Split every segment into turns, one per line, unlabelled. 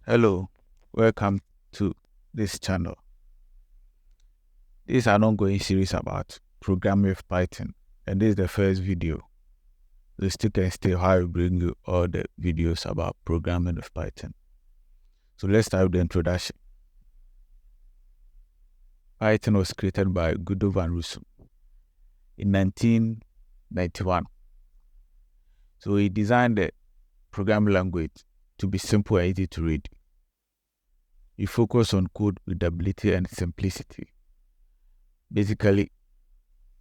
Hello, welcome to this channel. This is an ongoing series about programming with Python, and this is the first video. So still can stay how I bring you all the videos about programming with Python. So let's start with the introduction. Python was created by Guido van Rossum in 1991. So he designed the programming language to be simple and easy to read. He focused on code readability and simplicity. Basically,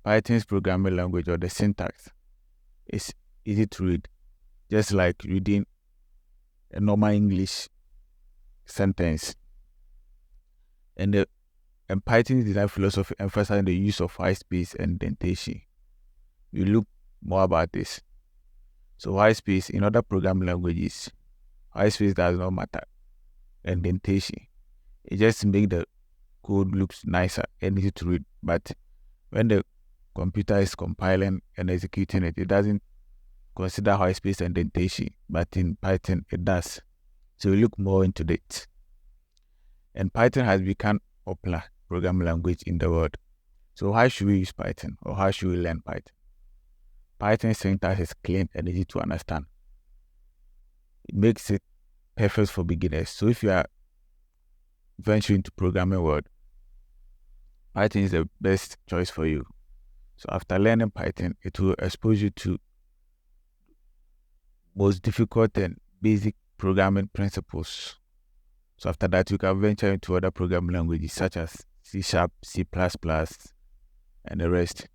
Python's programming language, or the syntax, is easy to read, just like reading a normal English sentence. And Python's design philosophy emphasizes the use of white space and indentation. We'll look more about this. So white space in other programming languages, white space does not matter. Indentation, it just makes the code looks nicer and easy to read. But when the computer is compiling and executing it, it doesn't consider white space and indentation, but in Python it does. So we look more into it. And Python has become popular programming language in the world. So how should we use Python, or how should we learn Python? Python's syntax is clean and easy to understand. It makes it perfect for beginners. So if you are venturing into programming world, Python is the best choice for you. So after learning Python, it will expose you to most difficult and basic programming principles. So after that, you can venture into other programming languages such as C#, C++, and the rest.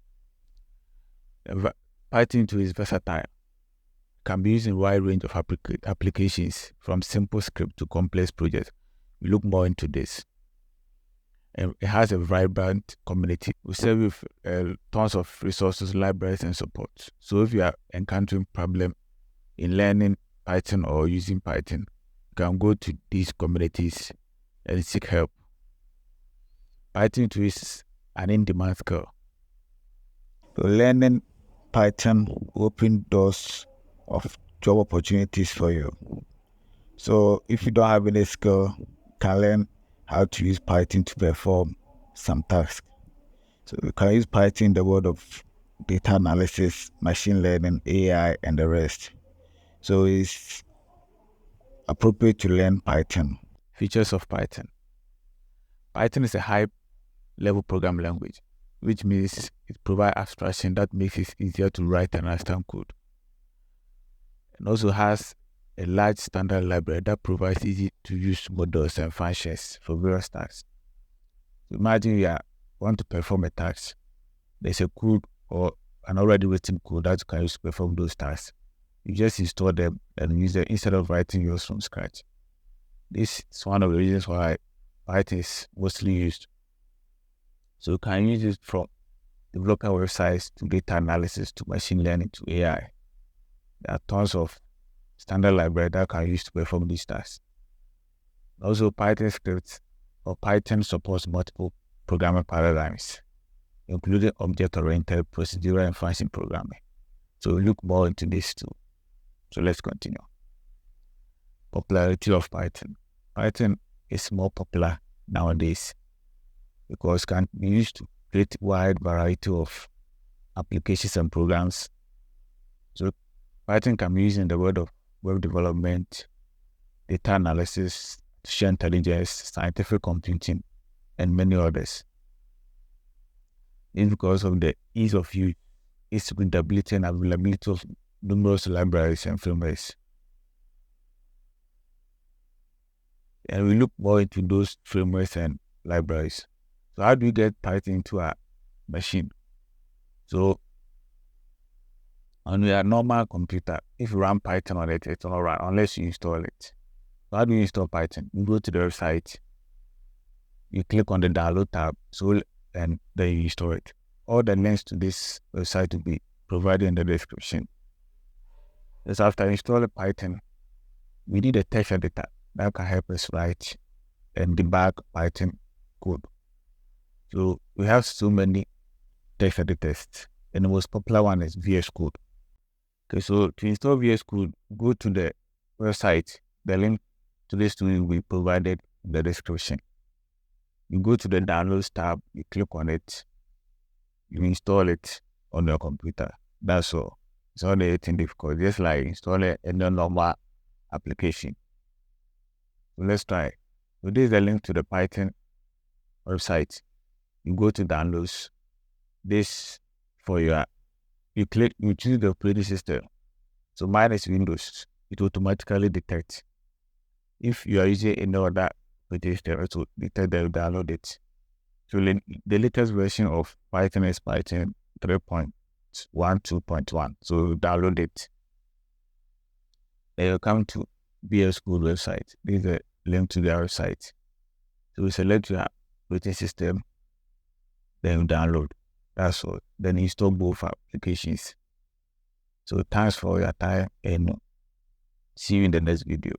Python too is versatile. It can be used in a wide range of applications, from simple script to complex projects. We look more into this. And it has a vibrant community. We serve with tons of resources, libraries, and support. So if you are encountering problem in learning Python or using Python, you can go to these communities and seek help. Python too is an in-demand skill. So learning Python opens doors of job opportunities for you. So if you don't have any skill, you can learn how to use Python to perform some tasks. So you can use Python in the world of data analysis, machine learning, AI, and the rest. So it's appropriate to learn Python. Features of Python. Python is a high-level programming language, which means it provides abstraction that makes it easier to write and understand code. It also has a large standard library that provides easy-to-use models and functions for various tasks. Imagine you want to perform a task. There's a code or an already written code that you can use to perform those tasks. You just install them and use them instead of writing yours from scratch. This is one of the reasons why Python is mostly used. So you can use it from developer websites to data analysis to machine learning to AI. There are tons of standard library that can use to perform these tasks. Also, Python scripts or Python supports multiple programming paradigms, including object-oriented, procedural, and function programming. So we'll look more into this too. So let's continue. Popularity of Python. Python is more popular nowadays because it can be used to create a wide variety of applications and programs. So Python can be used in the world of web development, data analysis, artificial intelligence, scientific computing, and many others. It's because of the ease of use, its readability and availability of numerous libraries and frameworks. And we look more into those frameworks and libraries. So how do we get Python into our machine? So on your normal computer, if you run Python on it, it's not run unless you install it. So how do you install Python? You go to the website, you click on the download tab, and then you install it. All the links to this website will be provided in the description. Just after installing Python, we need a text editor that can help us write and debug Python code. So we have so many text editors, and the most popular one is VSCode. Okay, so to install VSCode, go to the website. The link Today's tool will be provided in the description. You go to the Downloads tab, you click on it, you install it on your computer. That's all. It's not anything difficult, just like installing a normal application. So let's try. So this is the link to the Python website. You go to Downloads. This for you choose the operating system. So mine is Windows. It automatically detects. If you are using any other operating system, it will detect that you download it. So the latest version of Python is Python 3.12.1. So download it. Then you come to VSCode website. This is a link to their website. So you select your operating system, then you download. That's all. Then install both applications. So thanks for your time and see you in the next video.